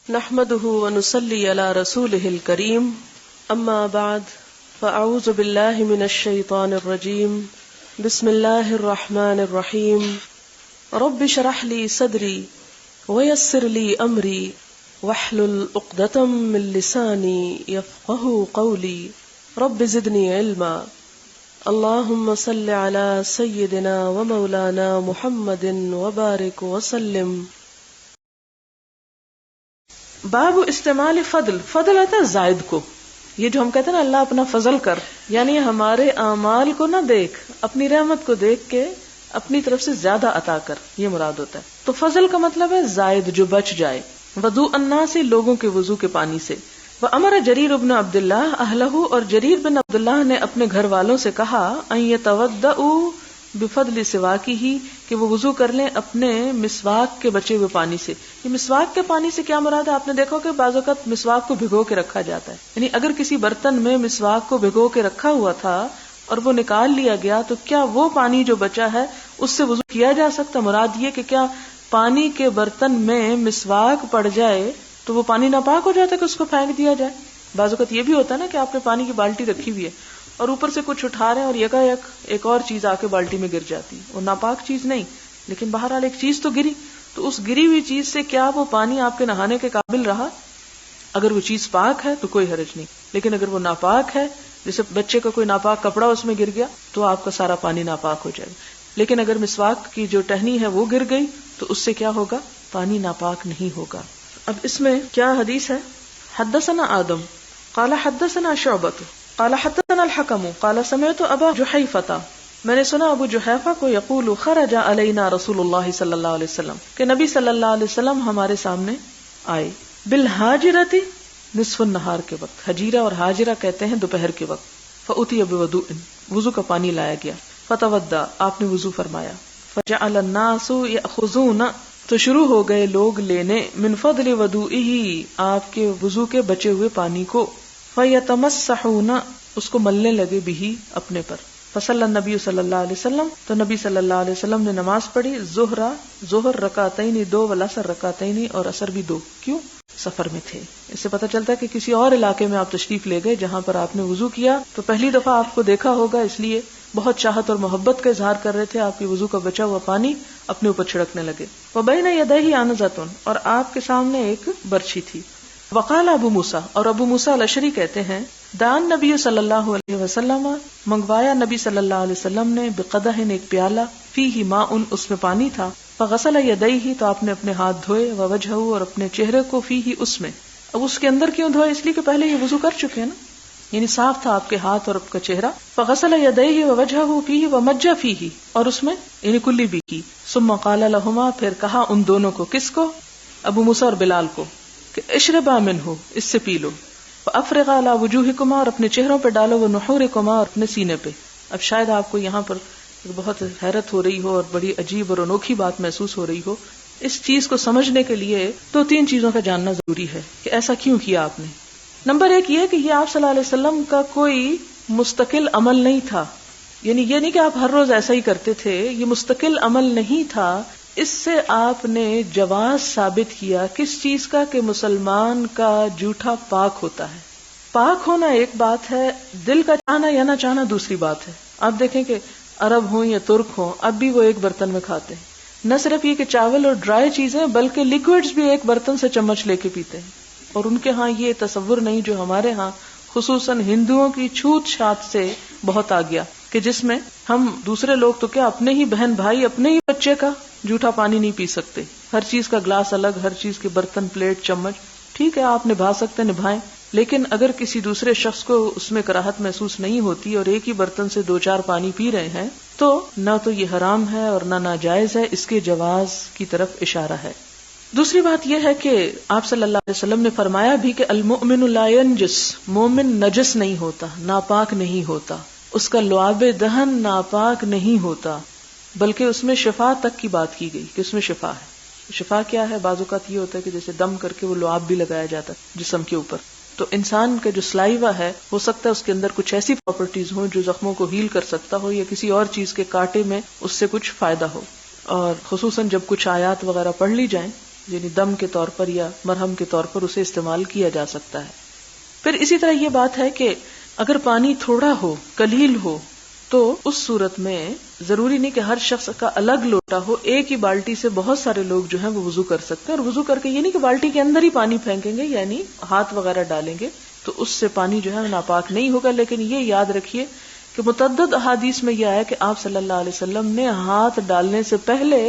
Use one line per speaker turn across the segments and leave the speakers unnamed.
نحمده ونصلي على رسوله الكريم اما بعد فاعوذ بالله من الشيطان الرجيم بسم الله الرحمن الرحيم رب اشرح لي صدري ويسر لي امري واحلل عقدة من لساني يفقهوا قولي رب زدني علما اللهم صل على سيدنا ومولانا محمد وبارك وسلم. باب استعمال فضل. فضل آتا ہے زائد کو. یہ جو ہم کہتے ہیں نا اللہ اپنا فضل کر، یعنی ہمارے اعمال کو نہ دیکھ، اپنی رحمت کو دیکھ کے اپنی طرف سے زیادہ عطا کر، یہ مراد ہوتا ہے. تو فضل کا مطلب ہے زائد، جو بچ جائے. وضوء الناس، لوگوں کے وضو کے پانی سے. وامر جریر بن عبداللہ اہلہ، اور جریر بن عبداللہ نے اپنے گھر والوں سے کہا ان یتودؤوا بفضل سواکہ، کہ وہ وضو کر لیں اپنے مسواک کے بچے ہوئے پانی سے. یہ مسواک کے پانی سے کیا مراد ہے؟ آپ نے دیکھو کہ بعض اوقات مسواک کو بھگو کے رکھا جاتا ہے، یعنی اگر کسی برتن میں مسواک کو بھگو کے رکھا ہوا تھا اور وہ نکال لیا گیا تو کیا وہ پانی جو بچا ہے اس سے وضو کیا جا سکتا؟ مراد یہ کہ کیا پانی کے برتن میں مسواک پڑ جائے تو وہ پانی ناپاک ہو جاتا ہے کہ اس کو پھینک دیا جائے؟ بعض اوقات یہ بھی ہوتا ہے نا کہ آپ نے پانی کی بالٹی رکھی ہوئی ہے اور اوپر سے کچھ اٹھا رہے ہیں اور یکایک ایک اور چیز آ کے بالٹی میں گر جاتی ہے. وہ ناپاک چیز نہیں، لیکن بہرحال ایک چیز تو گری، تو اس گری ہوئی چیز سے کیا وہ پانی آپ کے نہانے کے قابل رہا؟ اگر وہ چیز پاک ہے تو کوئی حرج نہیں، لیکن اگر وہ ناپاک ہے، جیسے بچے کا کوئی ناپاک کپڑا اس میں گر گیا تو آپ کا سارا پانی ناپاک ہو جائے گا. لیکن اگر مسواک کی جو ٹہنی ہے وہ گر گئی تو اس سے کیا ہوگا؟ پانی ناپاک نہیں ہوگا. اب اس میں کیا حدیث ہے؟ حدثنا آدم قال حدثنا شعبۃ قال حدثنا الحکم قال سمعت ابا جحیفۃ، میں نے سنا ابو جحیفہ کو یقول خرج علینا رسول اللہ صلی اللہ علیہ وسلم، کہ نبی صلی اللہ علیہ وسلم ہمارے سامنے آئے. بالحاجرۃ، نصف النہار کے وقت. حجیرہ اور حاجرہ کہتے ہیں دوپہر کے وقت. فأتی بوضوء، وضو کا پانی لایا گیا. فتوضا، آپ نے وضو فرمایا. فجعل الناس یأخذون، تو شروع ہو گئے لوگ لینے من فضل وضوئہ، آپ کے وضو کے بچے ہوئے پانی کو. فیتمسحون، اس کو ملنے لگے بھی اپنے پر. فصلی النبی صلی اللہ علیہ وسلم، تو نبی صلی اللہ علیہ وسلم نے نماز پڑھی. ظہر رکعتین 2 والعصر رکعتین، اور عصر بھی 2. کیوں؟ سفر میں تھے. اس سے پتہ چلتا ہے کہ کسی اور علاقے میں آپ تشریف لے گئے جہاں پر آپ نے وضو کیا تو پہلی دفعہ آپ کو دیکھا ہوگا، اس لیے بہت چاہت اور محبت کا اظہار کر رہے تھے. آپ کے وضو کا بچا ہوا پانی اپنے اوپر چھڑکنے لگے. وبین یدیہ عنزۃ، اور آپ کے سامنے ایک برچھی تھی. وقال ابو موسیٰ، اور ابو موسیٰ الاشعری کہتے ہیں دان نبی صلی اللہ علیہ وسلم، منگوایا نبی صلی اللہ علیہ وسلم نے بقدح، ایک پیالہ، فیہ ماء، اس میں پانی تھا. فغسل یدیہ، تو آپ نے اپنے ہاتھ دھوئے. ووجہہ، اور اپنے چہرے کو، فیہ، اس میں. اب اس کے اندر کیوں دھوئے؟ اس لیے کہ پہلے یہ وضو کر چکے ہیں نا، یعنی صاف تھا آپ کے ہاتھ اور آپ کا چہرہ. فغسل یدیہ ووجہہ فیہ ومج فیہ، اور اس میں یعنی کلی بھی کی. ثم قال لہما، پھر کہا ان دونوں کو. کس کو؟ ابو موسیٰ اور بلال کو، کہ اشربا منہ، اس سے پی لو. فافرغا علی وجوہکما، اور اپنے چہروں پہ ڈالو. ونحورکما، اور اپنے سینے پہ. اب شاید آپ کو یہاں پر بہت حیرت ہو رہی ہو اور بڑی عجیب اور انوکھی بات محسوس ہو رہی ہو. اس چیز کو سمجھنے کے لیے 2-3 چیزوں کا جاننا ضروری ہے کہ ایسا کیوں کیا آپ نے. نمبر 1 یہ کہ یہ آپ صلی اللہ علیہ وسلم کا کوئی مستقل عمل نہیں تھا، یعنی یہ نہیں کہ آپ ہر روز ایسا ہی کرتے تھے، یہ مستقل عمل نہیں تھا. اس سے آپ نے جواز ثابت کیا کس چیز کا؟ کہ مسلمان کا جھوٹا پاک ہوتا ہے. پاک ہونا ایک بات ہے، دل کا چاہنا یا نہ چاہنا دوسری بات ہے. آپ دیکھیں کہ عرب ہوں یا ترک ہوں، اب بھی وہ ایک برتن میں کھاتے ہیں. نہ صرف یہ کہ چاول اور ڈرائی چیزیں، بلکہ لیکوڈز بھی ایک برتن سے چمچ لے کے پیتے ہیں. اور ان کے ہاں یہ تصور نہیں جو ہمارے ہاں خصوصاً ہندوؤں کی چھوت چھات سے بہت آ گیا، کہ جس میں ہم دوسرے لوگ تو کیا اپنے ہی بہن بھائی، اپنے ہی بچے کا جھوٹا پانی نہیں پی سکتے. ہر چیز کا گلاس الگ، ہر چیز کے برتن، پلیٹ، چمچ. ٹھیک ہے آپ نبھا سکتے نبھائیں، لیکن اگر کسی دوسرے شخص کو اس میں کراہت محسوس نہیں ہوتی اور ایک ہی برتن سے 2-4 پانی پی رہے ہیں تو نہ تو یہ حرام ہے اور نہ ناجائز ہے، اس کے جواز کی طرف اشارہ ہے. دوسری بات یہ ہے کہ آپ صلی اللہ علیہ وسلم نے فرمایا بھی کہ المؤمن لا ينجس، مومن نجس نہیں ہوتا، ناپاک نہیں ہوتا، اس کا لعاب دہن ناپاک نہیں ہوتا، بلکہ اس میں شفا تک کی بات کی گئی کہ اس میں شفا ہے. شفا کیا ہے؟ بعض اوقات یہ ہوتا ہے کہ جیسے دم کر کے وہ لعاب بھی لگایا جاتا ہے جسم کے اوپر، تو انسان کا جو سلائیوا ہے ہو سکتا ہے اس کے اندر کچھ ایسی پراپرٹیز ہوں جو زخموں کو ہیل کر سکتا ہو، یا کسی اور چیز کے کاٹے میں اس سے کچھ فائدہ ہو. اور خصوصاً جب کچھ آیات وغیرہ پڑھ لی جائیں یعنی دم کے طور پر یا مرہم کے طور پر اسے استعمال کیا جا سکتا ہے. پھر اسی طرح یہ بات ہے کہ اگر پانی تھوڑا ہو، قلیل ہو، تو اس صورت میں ضروری نہیں کہ ہر شخص کا الگ لوٹا ہو، ایک ہی بالٹی سے بہت سارے لوگ جو ہیں وہ وضو کر سکتے ہیں. اور وضو کر کے یہ نہیں کہ بالٹی کے اندر ہی پانی پھینکیں گے، یعنی ہاتھ وغیرہ ڈالیں گے تو اس سے پانی جو ہے ناپاک نہیں ہوگا. لیکن یہ یاد رکھیے کہ متعدد احادیث میں یہ آیا کہ آپ صلی اللہ علیہ وسلم نے ہاتھ ڈالنے سے پہلے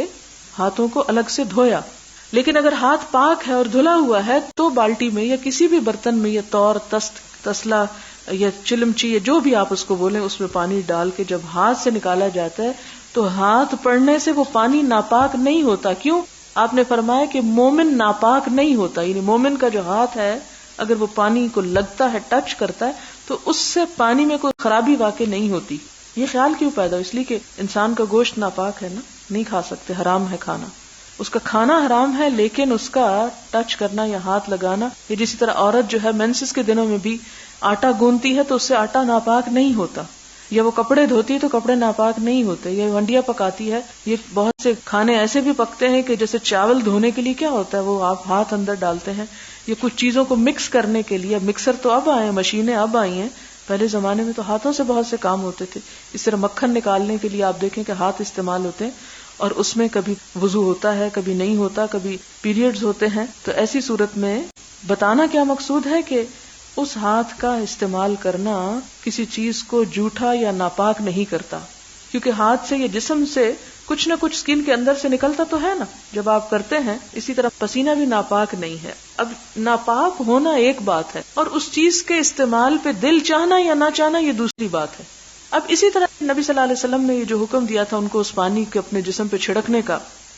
ہاتھوں کو الگ سے دھویا. لیکن اگر ہاتھ پاک ہے اور دھلا ہوا ہے تو بالٹی میں یا کسی بھی برتن میں یا طور، تست، تسلا یا چلمچی یا جو بھی آپ اس کو بولیں، اس میں پانی ڈال کے جب ہاتھ سے نکالا جاتا ہے تو ہاتھ پڑنے سے وہ پانی ناپاک نہیں ہوتا. کیوں؟ آپ نے فرمایا کہ مومن ناپاک نہیں ہوتا، یعنی مومن کا جو ہاتھ ہے اگر وہ پانی کو لگتا ہے، ٹچ کرتا ہے، تو اس سے پانی میں کوئی خرابی واقع نہیں ہوتی. یہ خیال کیوں پیدا ہو؟ اس لیے کہ انسان کا گوشت ناپاک ہے نا، نہیں کھا سکتے، حرام ہے کھانا. اس کا کھانا حرام ہے لیکن اس کا ٹچ کرنا یا ہاتھ لگانا، یہ جسی طرح عورت جو ہے مینسس کے دنوں میں بھی آٹا گوندتی ہے تو اس سے آٹا ناپاک نہیں ہوتا، یا وہ کپڑے دھوتی ہے تو کپڑے ناپاک نہیں ہوتے، یا ونڈیا پکاتی ہے. یہ بہت سے کھانے ایسے بھی پکتے ہیں کہ جیسے چاول دھونے کے لیے کیا ہوتا ہے، وہ آپ ہاتھ اندر ڈالتے ہیں، یا کچھ چیزوں کو مکس کرنے کے لیے. مکسر تو اب آئے ہیں، مشینیں اب آئی ہیں، پہلے زمانے میں تو ہاتھوں سے بہت سے کام ہوتے تھے. اس طرح مکھن نکالنے کے لیے آپ دیکھیں کہ ہاتھ استعمال ہوتے ہیں، اور اس میں کبھی وضو ہوتا ہے، کبھی نہیں ہوتا، کبھی پیریڈز ہوتے ہیں. تو ایسی صورت میں بتانا کیا مقصود ہے کہ اس ہاتھ کا استعمال کرنا کسی چیز کو جھوٹا یا ناپاک نہیں کرتا، کیونکہ ہاتھ سے یا جسم سے کچھ نہ کچھ اسکن کے اندر سے نکلتا تو ہے نا جب آپ کرتے ہیں. اسی طرح پسینہ بھی ناپاک نہیں ہے. اب ناپاک ہونا ایک بات ہے اور اس چیز کے استعمال پہ دل چاہنا یا نہ چاہنا یہ دوسری بات ہے. اب اسی طرح نبی صلی اللہ علیہ وسلم نے یہ جو حکم دیا تھا ان کو اس پانی کے اپنے جسم پہ چھڑکنے کا،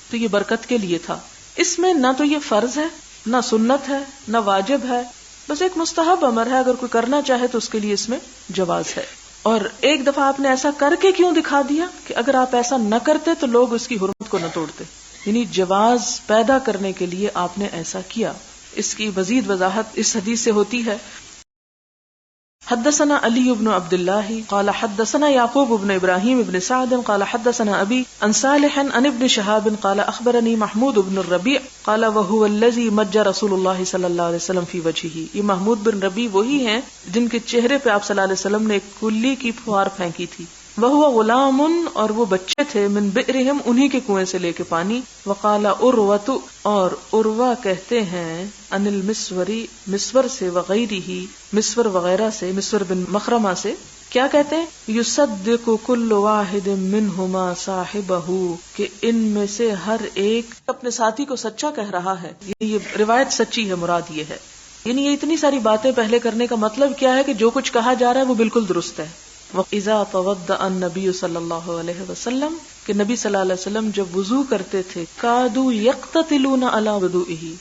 تو یہ برکت کے لیے تھا. اس میں نہ تو یہ فرض ہے، نہ سنت ہے، نہ واجب ہے، بس ایک مستحب امر ہے. اگر کوئی کرنا چاہے تو اس کے لیے اس میں جواز ہے. اور ایک دفعہ آپ نے ایسا کر کے کیوں دکھا دیا کہ اگر آپ ایسا نہ کرتے تو لوگ اس کی حرمت کو نہ توڑتے، یعنی جواز پیدا کرنے کے لیے آپ نے ایسا کیا. اس کی مزید وضاحت اس حدیث سے ہوتی ہے. حدثنا علی بن عبد اللہ قال حدثنا یعقوب بن ابراہیم بن سعد قال حدثنا ابی عن صالح عن ابن شہاب قال اخبرنی محمود بن الربیع قال وهو الذي مج رسول اللہ صلی اللہ علیہ وسلم فی وجهه. یہ محمود بن ربیع وہی ہیں جن کے چہرے پہ آپ صلی اللہ علیہ وسلم نے ایک کلی کی پھوار پھینکی تھی. وهو غلام، اور وہ بچے تھے، من بئرہم، انہی کے کنویں سے لے کے پانی. وقال عروۃ، اور عروہ کہتے ہیں، ان المسوری، مسور سے، وغیرہ، مسور وغیرہ سے، مسور بن مخرمہ سے، کیا کہتے ہیں، یصدق کل واحد منہما صاحبہ، کہ ان میں سے ہر ایک اپنے ساتھی کو سچا کہہ رہا ہے. یہ روایت سچی ہے، مراد یہ ہے. یعنی یہ اتنی ساری باتیں پہلے کرنے کا مطلب کیا ہے کہ جو کچھ کہا جا رہا ہے وہ بالکل درست ہے. وَإِذَا تَوَضَّأَ النَّبِيُّ صلی اللہ علیہ وسلم، کہ نبی صلی اللہ علیہ وسلم جب وضو کرتے تھے، کادو یقتتلون علی وضوئہ،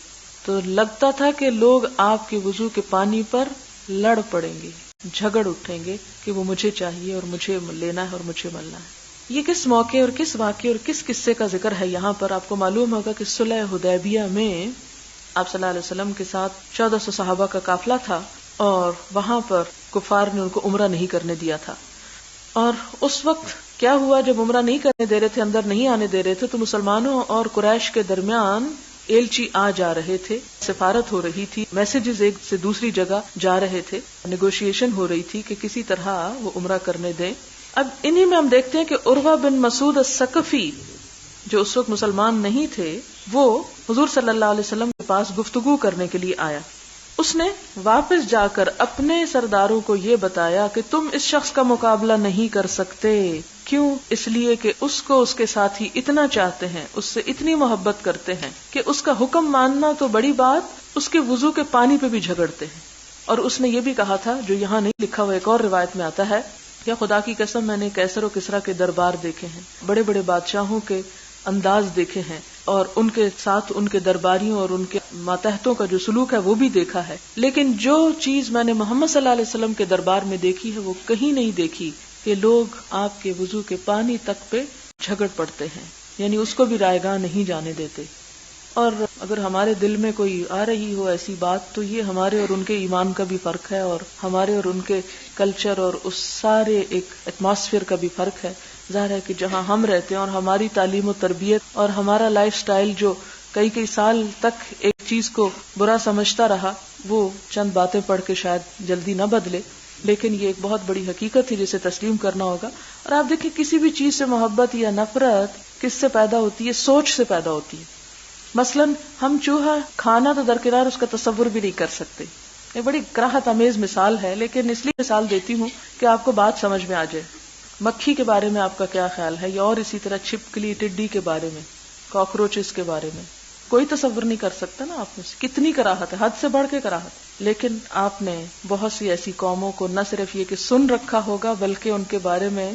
تو لگتا تھا کہ لوگ آپ کے وضو کے پانی پر لڑ پڑیں گے، جھگڑ اٹھیں گے کہ وہ مجھے چاہیے اور مجھے لینا ہے اور مجھے ملنا ہے. یہ کس موقع اور کس واقعے اور کس قصے کا ذکر ہے یہاں پر؟ آپ کو معلوم ہوگا کہ صلح حدیبیہ میں آپ صلی اللہ علیہ وسلم کے ساتھ 1400 صحابہ کا قافلہ تھا، اور وہاں پر کفار نے ان کو عمرہ نہیں کرنے دیا تھا. اور اس وقت کیا ہوا، جب عمرہ نہیں کرنے دے رہے تھے، اندر نہیں آنے دے رہے تھے، تو مسلمانوں اور قریش کے درمیان ایلچی آ جا رہے تھے، سفارت ہو رہی تھی، میسیجز ایک سے دوسری جگہ جا رہے تھے، نیگوشیشن ہو رہی تھی کہ کسی طرح وہ عمرہ کرنے دیں. اب انہی میں ہم دیکھتے ہیں کہ عروہ بن مسعود الثقفی، جو اس وقت مسلمان نہیں تھے، وہ حضور صلی اللہ علیہ وسلم کے پاس گفتگو کرنے کے لیے آیا. اس نے واپس جا کر اپنے سرداروں کو یہ بتایا کہ تم اس شخص کا مقابلہ نہیں کر سکتے. کیوں؟ اس لیے کہ اس کو اس کے ساتھی اتنا چاہتے ہیں، اس سے اتنی محبت کرتے ہیں کہ اس کا حکم ماننا تو بڑی بات، اس کے وضو کے پانی پہ بھی جھگڑتے ہیں. اور اس نے یہ بھی کہا تھا، جو یہاں نہیں لکھا ہوا، ایک اور روایت میں آتا ہے، یا خدا کی قسم میں نے کیسر و کسرا کے دربار دیکھے ہیں، بڑے بڑے بادشاہوں کے انداز دیکھے ہیں، اور ان کے ساتھ ان کے درباریوں اور ان کے ماتحتوں کا جو سلوک ہے وہ بھی دیکھا ہے، لیکن جو چیز میں نے محمد صلی اللہ علیہ وسلم کے دربار میں دیکھی ہے وہ کہیں نہیں دیکھی کہ لوگ آپ کے وضو کے پانی تک پہ جھگڑ پڑتے ہیں، یعنی اس کو بھی رائیگاں نہیں جانے دیتے. اور اگر ہمارے دل میں کوئی آ رہی ہو ایسی بات تو یہ ہمارے اور ان کے ایمان کا بھی فرق ہے، اور ہمارے اور ان کے کلچر اور اس سارے ایک ایٹماسفیئر کا بھی فرق ہے. ظاہر ہے کہ جہاں ہم رہتے ہیں اور ہماری تعلیم و تربیت اور ہمارا لائف سٹائل جو کئی سال تک ایک چیز کو برا سمجھتا رہا، وہ چند باتیں پڑھ کے شاید جلدی نہ بدلے، لیکن یہ ایک بہت بڑی حقیقت ہے جسے تسلیم کرنا ہوگا۔ اور آپ دیکھیں کسی بھی چیز سے محبت یا نفرت کس سے پیدا ہوتی ہے؟ سوچ سے پیدا ہوتی ہے۔ مثلا ہم چوہا کھانا تو درکنار اس کا تصور بھی نہیں کر سکتے، یہ بڑی کراہت امیز مثال ہے، لیکن اس لیے مثال دیتی ہوں کہ آپ کو بات سمجھ میں آ جائے۔ مکھی کے بارے میں آپ کا کیا خیال ہے، یا اور اسی طرح چھپکلی، ٹڈی کے بارے میں، کاکروچز کے بارے میں کوئی تصور نہیں کر سکتا نا آپ میں سے، کتنی کراہت ہے، حد سے بڑھ کے کراہت۔ لیکن آپ نے بہت سی ایسی قوموں کو نہ صرف یہ کہ سن رکھا ہوگا بلکہ ان کے بارے میں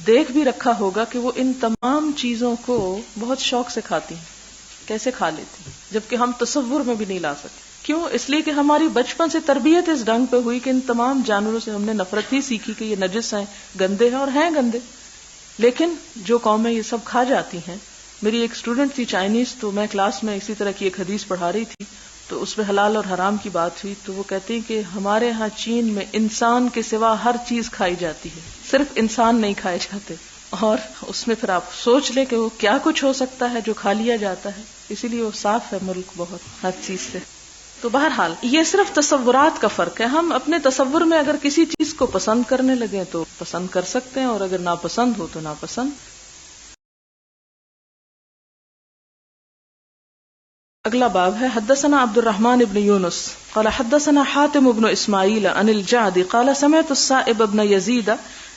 دیکھ بھی رکھا ہوگا کہ وہ ان تمام چیزوں کو بہت شوق سے کھاتی ہیں، کیسے کھا لیتی ہیں جبکہ ہم تصور میں بھی نہیں لا سکتے۔ کیوں؟ اس لیے کہ ہماری بچپن سے تربیت اس ڈھنگ پہ ہوئی کہ ان تمام جانوروں سے ہم نے نفرت ہی سیکھی کہ یہ نجس ہیں، گندے ہیں، اور ہیں گندے۔ لیکن جو قومیں یہ سب کھا جاتی ہیں، میری ایک اسٹوڈنٹ تھی چائنیز، تو میں کلاس میں اسی طرح کی ایک حدیث پڑھا رہی تھی، تو اس میں حلال اور حرام کی بات ہوئی، تو وہ کہتے ہیں کہ ہمارے ہاں چین میں انسان کے سوا ہر چیز کھائی جاتی ہے، صرف انسان نہیں کھائے جاتے۔ اور اس میں پھر آپ سوچ لیں کہ وہ کیا کچھ ہو سکتا ہے جو کھا لیا جاتا ہے، اسی لیے وہ صاف ہے ملک بہت ہر چیز سے۔ تو بہرحال یہ صرف تصورات کا فرق ہے، ہم اپنے تصور میں اگر کسی چیز کو پسند کرنے لگیں تو پسند کر سکتے ہیں، اور اگر ناپسند ہو تو ناپسند۔ اگلا باب ہے حدثنا عبد الرحمن بن یونس قال حدثنا حاتم بن اسماعیل عن الجعد قال سمعت السائب بن یزید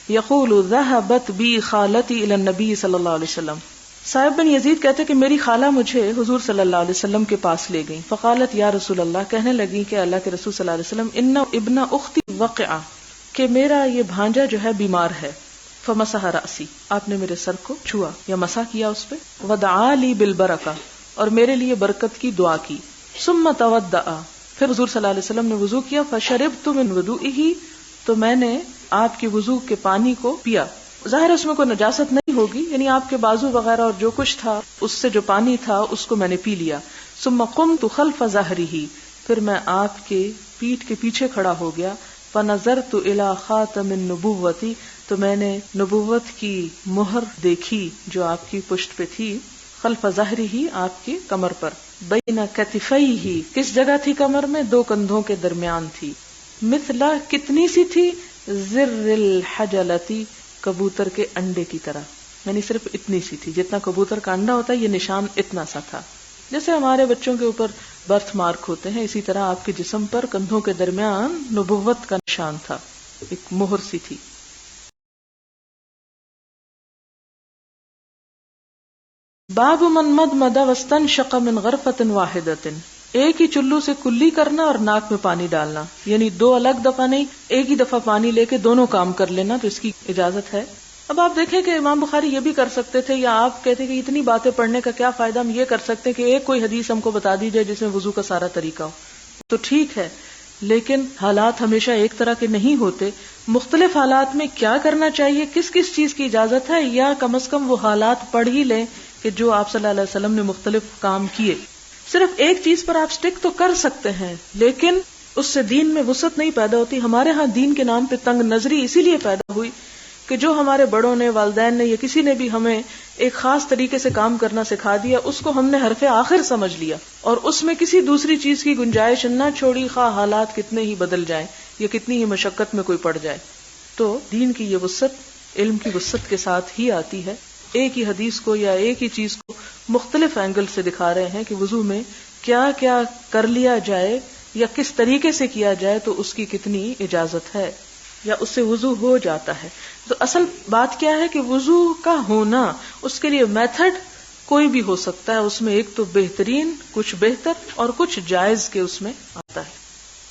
یقول ذهبت بی خالتی الى النبی صلی اللہ علیہ وسلم۔ سائب بن یزید کہتے کہ میری خالہ مجھے حضور صلی اللہ علیہ وسلم کے پاس لے گئی، فقالت یا رسول اللہ، کہنے لگی کہ اللہ کے رسول صلی اللہ علیہ وسلم، ان ابن اختی وقع، کہ میرا یہ بھانجا جو ہے بیمار ہے، فمسح رأسی، آپ نے میرے سر کو چھوا یا مسح کیا اس پہ، ودعا لی بالبرکہ، اور میرے لیے برکت کی دعا کی، ثم تودع، پھر حضور صلی اللہ علیہ وسلم نے وضو کیا، فشربت من وضوئہ، تو میں نے آپ کے وضو کے پانی کو پیا، ظاہر اس میں کوئی نجاست نہیں ہوگی، یعنی آپ کے بازو وغیرہ اور جو کچھ تھا اس سے جو پانی تھا اس کو میں نے پی لیا، ثم قمت خلف ظہرہ، پھر میں آپ کے پیٹھ کے پیچھے کھڑا ہو گیا، فنظرت الی خاتم النبوۃ، تو میں نے نبوت کی مہر دیکھی جو آپ کی پشت پہ تھی، خلف ظہرہ، آپ کی کمر پر، بین کتفیہ، کس جگہ تھی کمر میں؟ دو کندھوں کے درمیان تھی، مثلا کتنی سی تھی؟ زر الحجلتی، کبوتر کے انڈے کی طرح، یعنی صرف اتنی سی تھی جتنا کبوتر کا انڈا ہوتا ہے، یہ نشان اتنا سا تھا، جیسے ہمارے بچوں کے اوپر برتھ مارک ہوتے ہیں، اسی طرح آپ کے جسم پر کندھوں کے درمیان نبوت کا نشان تھا، ایک مہر سی تھی۔ باب من مدمد واستنشق من غرفۃ واحدۃ، ایک ہی چلو سے کلی کرنا اور ناک میں پانی ڈالنا، یعنی دو الگ دفعہ نہیں، ایک ہی دفعہ پانی لے کے دونوں کام کر لینا، تو اس کی اجازت ہے۔ اب آپ دیکھیں کہ امام بخاری یہ بھی کر سکتے تھے، یا آپ کہتے کہ اتنی باتیں پڑھنے کا کیا فائدہ، ہم یہ کر سکتے کہ ایک کوئی حدیث ہم کو بتا دی جائے جس میں وضو کا سارا طریقہ ہو، تو ٹھیک ہے، لیکن حالات ہمیشہ ایک طرح کے نہیں ہوتے، مختلف حالات میں کیا کرنا چاہیے، کس کس چیز کی اجازت ہے، یا کم از کم وہ حالات پڑھ ہی لیں کہ جو آپ صلی اللہ علیہ وسلم نے مختلف کام کیے۔ صرف ایک چیز پر آپ سٹک تو کر سکتے ہیں، لیکن اس سے دین میں وسعت نہیں پیدا ہوتی۔ ہمارے ہاں دین کے نام پہ تنگ نظری اسی لیے پیدا ہوئی کہ جو ہمارے بڑوں نے، والدین نے، یا کسی نے بھی ہمیں ایک خاص طریقے سے کام کرنا سکھا دیا، اس کو ہم نے حرف آخر سمجھ لیا، اور اس میں کسی دوسری چیز کی گنجائش نہ چھوڑی، خواہ حالات کتنے ہی بدل جائیں یا کتنی ہی مشقت میں کوئی پڑ جائے۔ تو دین کی یہ وسعت علم کی وسعت کے ساتھ ہی آتی ہے۔ ایک ہی حدیث کو یا ایک ہی چیز کو مختلف اینگل سے دکھا رہے ہیں کہ وضو میں کیا کیا کر لیا جائے یا کس طریقے سے کیا جائے تو اس کی کتنی اجازت ہے، یا اس سے وضو ہو جاتا ہے۔ تو اصل بات کیا ہے کہ وضو کا ہونا، اس کے لیے میتھڈ کوئی بھی ہو سکتا ہے، اس میں ایک تو بہترین، کچھ بہتر اور کچھ جائز کے اس میں آتا ہے۔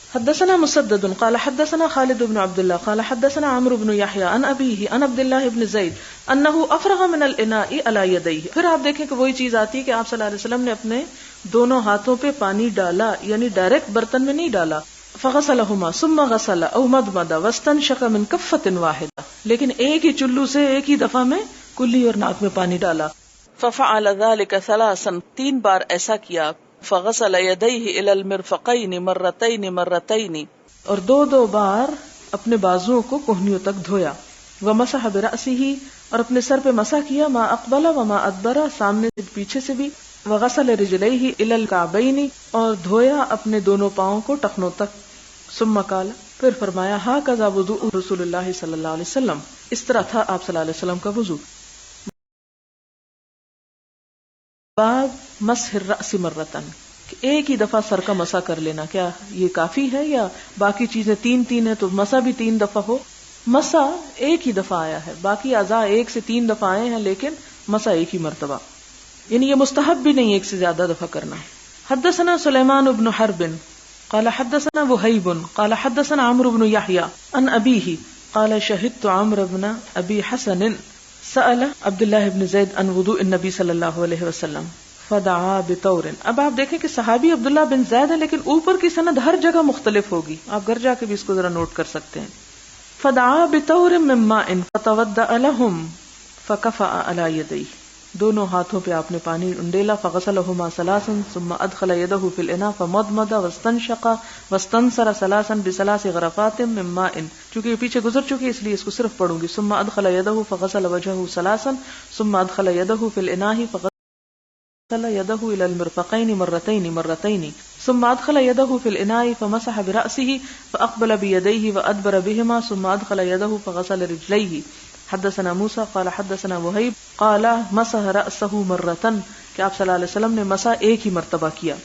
حدثنا مسدد قال حدثنا خالد بن عبد الله قال حدثنا عمرو بن يحيى عن ابيه عن عبد الله بن زيد انه افرغ من الاناء على يديه۔ پھر آپ دیکھیں کہ وہی چیز آتی ہے کہ آپ صلی اللہ علیہ وسلم نے اپنے دونوں ہاتھوں پہ پانی ڈالا، یعنی ڈائریکٹ برتن میں نہیں ڈالا، فغسلهما ثم غسل او مدمد واستنشق من كفة واحدة، لیکن ایک ہی چلو سے ایک ہی دفعہ میں کلی اور ناک میں پانی ڈالا، ففعل ذلك ثلاثا، 3 بار ایسا کیا، فغسل يديه الى المرفقين مرتين مرتين، اور 2 بار اپنے بازوؤں کو کہنیوں تک دھویا، ومسح برأسه، اور اپنے سر پہ مسح کیا، ما اقبل وما ادبر، سامنے سے پیچھے سے بھی، وغسل رجلیہ الی الکعبین، اور دھویا اپنے دونوں پاؤں کو ٹخنوں تک. ثم قال، پھر فرمایا ھکذا وضوء رسول اللہ صلی اللہ علیہ وسلم، اس طرح تھا آپ صلی اللہ علیہ وسلم کا وضو. باب مسح الرأس مرتن، کہ ایک ہی دفعہ سر کا مسح کر لینا، کیا یہ کافی ہے یا باقی چیزیں تین ہیں تو مسح بھی 3 دفعہ ہو؟ مسح ایک ہی دفعہ آیا ہے، باقی اعضاء 1 سے 3 دفعہ آئے ہیں، لیکن مسح ایک ہی مرتبہ، یعنی یہ مستحب بھی نہیں ایک سے زیادہ دفعہ کرنا. حدثنا سلیمان بن حرب قال حدثنا وہیب قال حدثنا عمرو بن یحییٰ عن ابیہ قال شہدت عمرو بن ابی حسن سأل عبداللہ بن زید عن وضوء النبی صلی اللہ علیہ وسلم فدعا بطور. اب آپ دیکھیں کہ صحابی عبداللہ بن زید ہے، لیکن اوپر کی سند ہر جگہ مختلف ہوگی، آپ گھر جا کے بھی اس کو ذرا نوٹ کر سکتے ہیں. فدعا بطور من ماء فتودع لهم فکفأ علی یدیہ، دونوں ہاتھوں پہ آپ نے پانی انڈیلا. فغسلہما ثلاثا ثم ادخل یدہ فی الاناء فمضمض واستنشق واستنثر ثلاثا بثلاث غرفات من ماء. چونکہ یہ پیچھے گزر چکی اس لیے اس کو صرف پڑھوں گی. ثم ادخل یدہ فغسل وجهه ثلاثا ثم ادخل یدہ فی الاناء فغسل یدہ الى المرفقین مرتين ثم ادخل یدہ فی الاناء فمسح برأسه فاقبل بیدیہ وادبر بهما ثم ادخل یدہ فغسل رجلیہ. حدثنا موسیٰ قال حدثنا وہیب قال مسح رأسه مرتن، کہ آپ صلی اللہ علیہ وسلم نے مسح ایک ہی مرتبہ کیا.